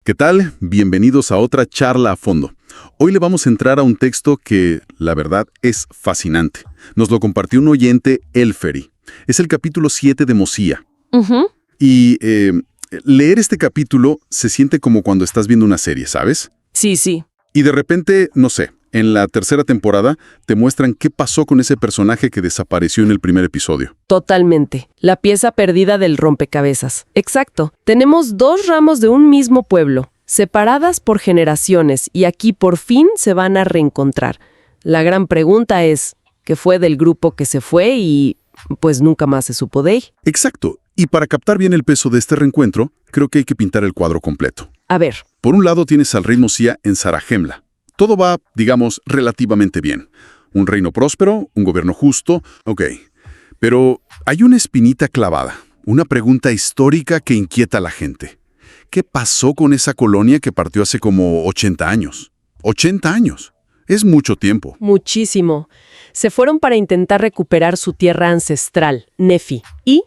¿Qué tal? Bienvenidos a otra charla a fondo. Hoy le vamos a entrar a un texto que, la verdad, es fascinante. Nos lo compartió un oyente, Elferi. Es el capítulo 7 de Mosía. Y leer este capítulo se siente como cuando estás viendo una serie, ¿sabes? Sí. Y de repente, no sé, en la tercera temporada te muestran qué pasó con ese personaje que desapareció en el primer episodio. Totalmente. La pieza perdida del rompecabezas. Exacto. Tenemos dos ramos de un mismo pueblo, separadas por generaciones, y aquí por fin se van a reencontrar. La gran pregunta es, ¿qué fue del grupo que se fue y pues nunca más se supo de él? Exacto. Y para captar bien el peso de este reencuentro, creo que hay que pintar el cuadro completo. A ver. Por un lado tienes al rey Mosía en Zarahemla. Todo va, digamos, relativamente bien. Un reino próspero, un gobierno justo, ok. Pero hay una espinita clavada, una pregunta histórica que inquieta a la gente. ¿Qué pasó con esa colonia que partió hace como 80 años? ¡80 años! Es mucho tiempo. Muchísimo. Se fueron para intentar recuperar su tierra ancestral, Nefi. Y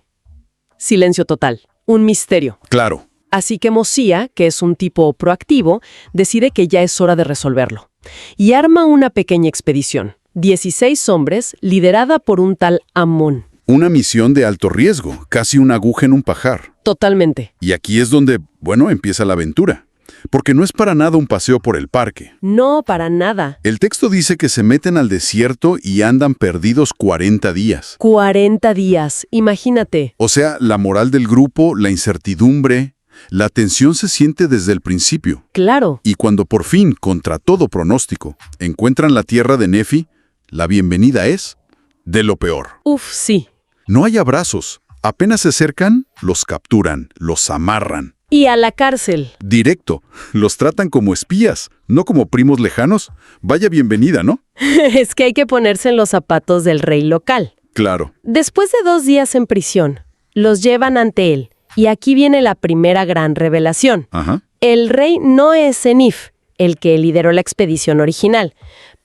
silencio total. Un misterio. Claro. Así que Mosía, que es un tipo proactivo, decide que ya es hora de resolverlo. Y arma una pequeña expedición. 16 hombres, liderada por un tal Amón. Una misión de alto riesgo, casi una aguja en un pajar. Totalmente. Y aquí es donde, bueno, empieza la aventura. Porque no es para nada un paseo por el parque. No, para nada. El texto dice que se meten al desierto y andan perdidos 40 días. 40 días, imagínate. O sea, la moral del grupo, la incertidumbre, la tensión se siente desde el principio. Claro. Y cuando por fin, contra todo pronóstico, encuentran la tierra de Nefi, la bienvenida es de lo peor. Uf, sí. No hay abrazos. Apenas se acercan, los capturan, los amarran. Y a la cárcel. Directo. Los tratan como espías, no como primos lejanos. Vaya bienvenida, ¿no? Es que hay que ponerse en los zapatos del rey local. Claro. Después de 2 días en prisión, los llevan ante él. Y aquí viene la primera gran revelación. Ajá. El rey no es Senif, el que lideró la expedición original.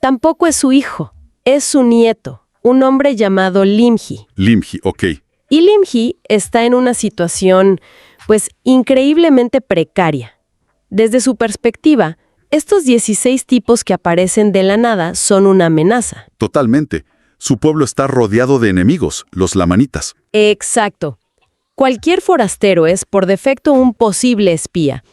Tampoco es su hijo. Es su nieto, un hombre llamado Limhi. Limhi, ok. Y Limhi está en una situación, pues, increíblemente precaria. Desde su perspectiva, estos 16 tipos que aparecen de la nada son una amenaza. Totalmente. Su pueblo está rodeado de enemigos, los lamanitas. Exacto. Cualquier forastero es, por defecto, un posible espía.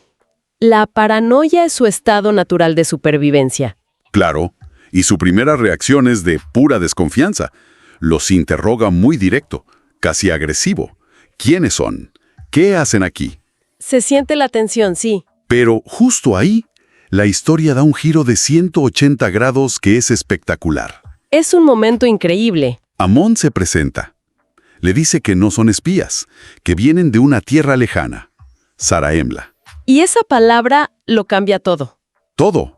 La paranoia es su estado natural de supervivencia. Claro. Y su primera reacción es de pura desconfianza. Los interroga muy directo, casi agresivo. ¿Quiénes son? ¿Qué hacen aquí? Se siente la tensión, sí. Pero justo ahí, la historia da un giro de 180 grados que es espectacular. Es un momento increíble. Amón se presenta. Le dice que no son espías, que vienen de una tierra lejana, Zarahemla. Y esa palabra lo cambia todo. Todo.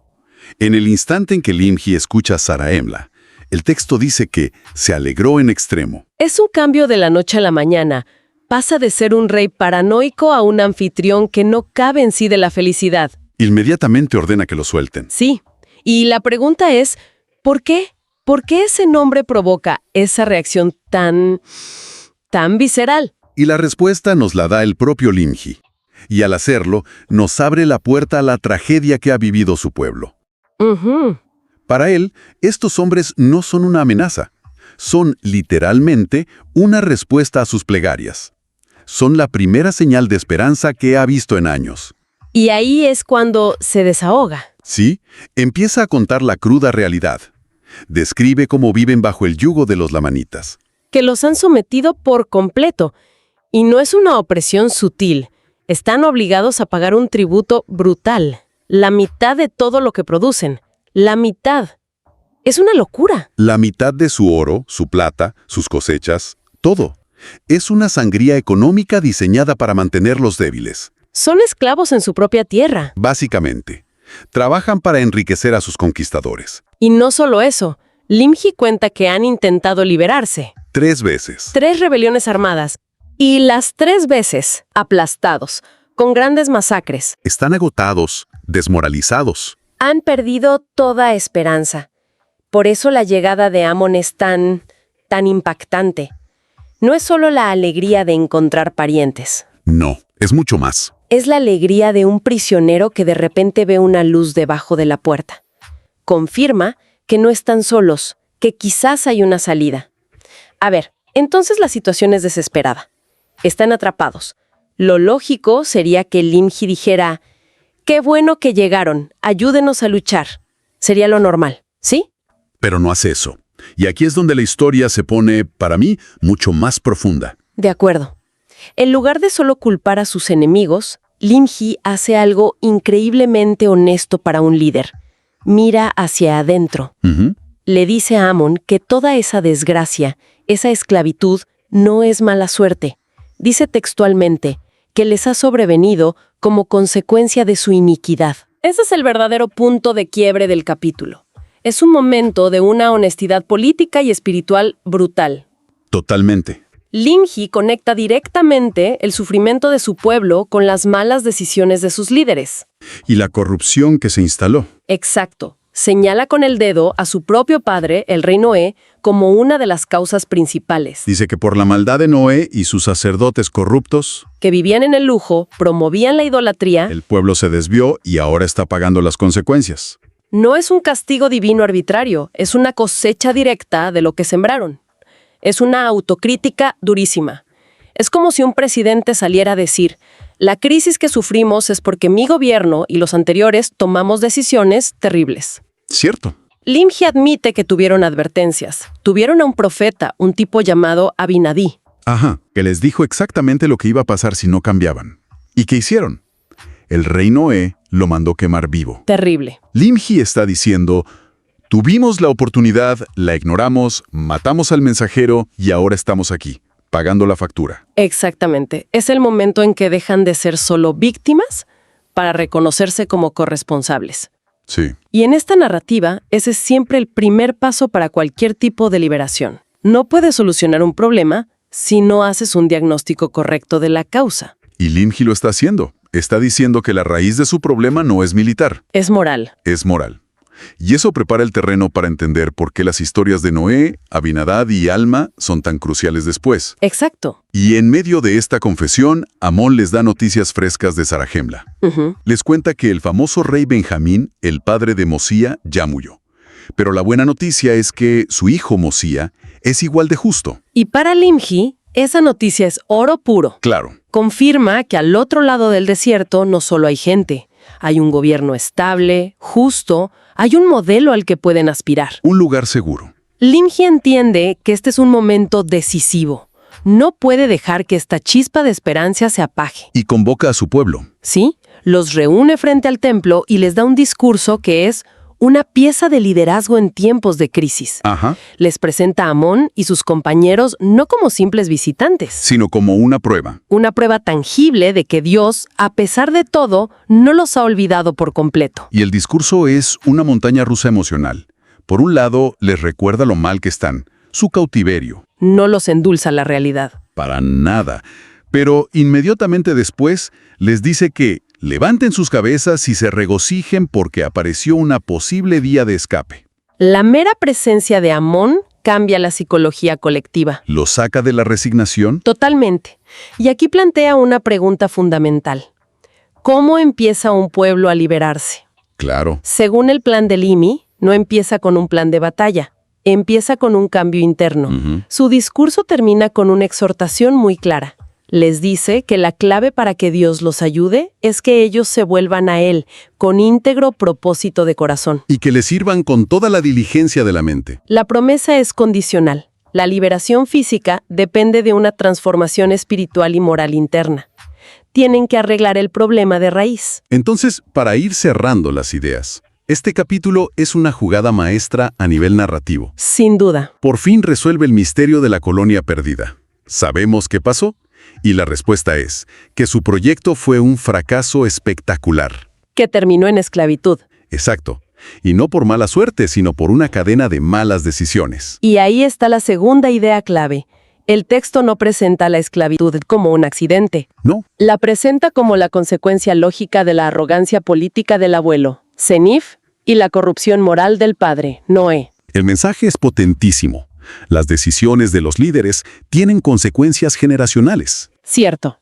En el instante en que Limhi escucha Zarahemla, el texto dice que se alegró en extremo. Es un cambio de la noche a la mañana. Pasa de ser un rey paranoico a un anfitrión que no cabe en sí de la felicidad. Inmediatamente ordena que lo suelten. Sí. Y la pregunta es, ¿por qué? ¿Por qué ese nombre provoca esa reacción tan visceral? Y la respuesta nos la da el propio Limhi. Y al hacerlo, nos abre la puerta a la tragedia que ha vivido su pueblo. Para él, estos hombres no son una amenaza. Son, literalmente, una respuesta a sus plegarias. Son la primera señal de esperanza que ha visto en años. Y ahí es cuando se desahoga. Sí, empieza a contar la cruda realidad. Describe cómo viven bajo el yugo de los lamanitas. Que los han sometido por completo. Y no es una opresión sutil. Están obligados a pagar un tributo brutal. La mitad de todo lo que producen. La mitad. Es una locura. La mitad de su oro, su plata, sus cosechas, todo. Es una sangría económica diseñada para mantenerlos débiles. Son esclavos en su propia tierra. Básicamente, trabajan para enriquecer a sus conquistadores. Y no solo eso. Limhi cuenta que han intentado liberarse. 3 veces. 3 rebeliones armadas. Y las 3 veces aplastados, con grandes masacres. Están agotados, desmoralizados. Han perdido toda esperanza. Por eso la llegada de Amón es tan impactante. No es solo la alegría de encontrar parientes. No, es mucho más. Es la alegría de un prisionero que de repente ve una luz debajo de la puerta. Confirma que no están solos, que quizás hay una salida. A ver, entonces la situación es desesperada. Están atrapados. Lo lógico sería que Limji dijera: «Qué bueno que llegaron, ayúdenos a luchar». Sería lo normal, ¿sí? Pero no hace eso. Y aquí es donde la historia se pone, para mí, mucho más profunda. De acuerdo. En lugar de solo culpar a sus enemigos, Limji hace algo increíblemente honesto para un líder. Mira hacia adentro. Le dice a Amon que toda esa desgracia, esa esclavitud, no es mala suerte. Dice textualmente que les ha sobrevenido como consecuencia de su iniquidad. Ese es el verdadero punto de quiebre del capítulo. Es un momento de una honestidad política y espiritual brutal. Totalmente. Limji conecta directamente el sufrimiento de su pueblo con las malas decisiones de sus líderes. Y la corrupción que se instaló. Exacto. Señala con el dedo a su propio padre, el rey Noé, como una de las causas principales. Dice que por la maldad de Noé y sus sacerdotes corruptos, Que vivían en el lujo, promovían la idolatría. el pueblo se desvió y ahora está pagando las consecuencias. No es un castigo divino arbitrario, es una cosecha directa de lo que sembraron. Es una autocrítica durísima. Es como si un presidente saliera a decir: la crisis que sufrimos es porque mi gobierno y los anteriores tomamos decisiones terribles. Cierto. Limji admite que tuvieron advertencias. Tuvieron a un profeta, un tipo llamado Abinadí. Ajá, que les dijo exactamente lo que iba a pasar si no cambiaban. ¿Y qué hicieron? El rey Noé lo mandó quemar vivo. Terrible. Limji está diciendo: tuvimos la oportunidad, la ignoramos, matamos al mensajero y ahora estamos aquí, pagando la factura. Exactamente. Es el momento en que dejan de ser solo víctimas para reconocerse como corresponsables. Sí. Y en esta narrativa, ese es siempre el primer paso para cualquier tipo de liberación. No puedes solucionar un problema si no haces un diagnóstico correcto de la causa. Y Limji lo está haciendo. Está diciendo que la raíz de su problema no es militar, Es moral. es moral. Y eso prepara el terreno para entender por qué las historias de Noé, Abinadab y Alma son tan cruciales después. Exacto. Y en medio de esta confesión, Amón les da noticias frescas de Sarajemla. Les cuenta que el famoso rey Benjamín, el padre de Mosía, ya murió. Pero la buena noticia es que su hijo Mosía es igual de justo. Y para Limji, esa noticia es oro puro. Claro. Confirma que al otro lado del desierto no solo hay gente. Hay un gobierno estable, justo, hay un modelo al que pueden aspirar. Un lugar seguro. Limji entiende que este es un momento decisivo. No puede dejar que esta chispa de esperanza se apague. Y convoca a su pueblo. ¿Sí? Los reúne frente al templo y les da un discurso que es una pieza de liderazgo en tiempos de crisis. Ajá. Les presenta a Amón y sus compañeros no como simples visitantes. Sino como una prueba. Una prueba tangible de que Dios, a pesar de todo, no los ha olvidado por completo. Y el discurso es una montaña rusa emocional. Por un lado, les recuerda lo mal que están, su cautiverio. No los endulza la realidad. Para nada. Pero inmediatamente después les dice que levanten sus cabezas y se regocijen porque apareció una posible vía de escape. La mera presencia de Amón cambia la psicología colectiva. ¿Lo saca de la resignación? Totalmente. Y aquí plantea una pregunta fundamental. ¿Cómo empieza un pueblo a liberarse? Claro. Según el plan de Limi, no empieza con un plan de batalla, empieza con un cambio interno. Su discurso termina con una exhortación muy clara. Les dice que la clave para que Dios los ayude es que ellos se vuelvan a Él con íntegro propósito de corazón. Y que le sirvan con toda la diligencia de la mente. La promesa es condicional. La liberación física depende de una transformación espiritual y moral interna. Tienen que arreglar el problema de raíz. Entonces, para ir cerrando las ideas, este capítulo es una jugada maestra a nivel narrativo. Sin duda. Por fin resuelve el misterio de la colonia perdida. ¿Sabemos qué pasó? Y la respuesta es que su proyecto fue un fracaso espectacular. Que terminó en esclavitud. Exacto. Y no por mala suerte, sino por una cadena de malas decisiones. Y ahí está la segunda idea clave. El texto no presenta la esclavitud como un accidente. No. La presenta como la consecuencia lógica de la arrogancia política del abuelo, Senif, y la corrupción moral del padre, Noé. El mensaje es potentísimo. Las decisiones de los líderes tienen consecuencias generacionales. Cierto.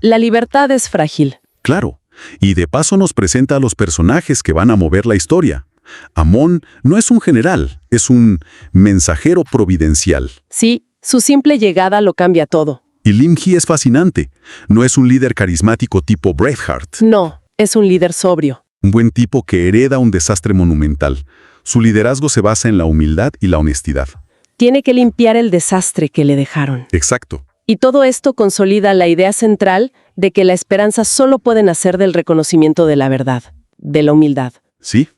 La libertad es frágil. Claro, y de paso nos presenta a los personajes que van a mover la historia. Amón no es un general, es un mensajero providencial. Sí, su simple llegada lo cambia todo. Y Limhi es fascinante. No es un líder carismático tipo Braveheart. No, es un líder sobrio. Un buen tipo que hereda un desastre monumental. Su liderazgo se basa en la humildad y la honestidad. Tiene que limpiar el desastre que le dejaron. Exacto. Y todo esto consolida la idea central de que la esperanza solo puede nacer del reconocimiento de la verdad, de la humildad. Sí.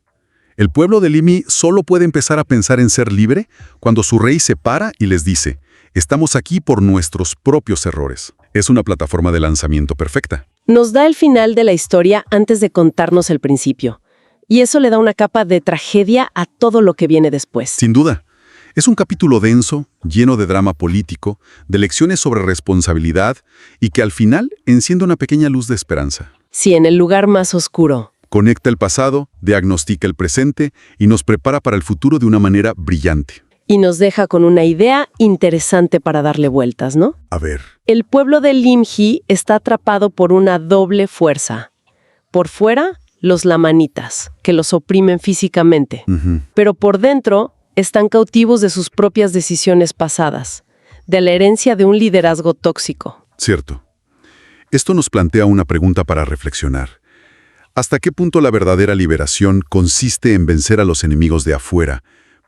El pueblo de Limhi solo puede empezar a pensar en ser libre cuando su rey se para y les dice: estamos aquí por nuestros propios errores. Es una plataforma de lanzamiento perfecta. Nos da el final de la historia antes de contarnos el principio. Y eso le da una capa de tragedia a todo lo que viene después. Sin duda. Es un capítulo denso, lleno de drama político, de lecciones sobre responsabilidad y que al final enciende una pequeña luz de esperanza. Sí, en el lugar más oscuro. Conecta el pasado, diagnostica el presente y nos prepara para el futuro de una manera brillante. Y nos deja con una idea interesante para darle vueltas, ¿no? A ver. El pueblo de Limhi está atrapado por una doble fuerza. Por fuera, los lamanitas, que los oprimen físicamente. Pero por dentro, están cautivos de sus propias decisiones pasadas, de la herencia de un liderazgo tóxico. Cierto. Esto nos plantea una pregunta para reflexionar. ¿Hasta qué punto la verdadera liberación consiste en vencer a los enemigos de afuera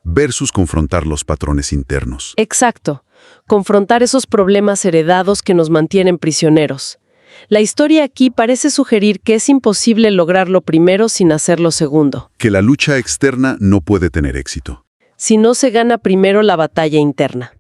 versus confrontar los patrones internos? Exacto. Confrontar esos problemas heredados que nos mantienen prisioneros. La historia aquí parece sugerir que es imposible lograr lo primero sin hacer lo segundo. Que la lucha externa no puede tener éxito. Si no se gana primero la batalla interna.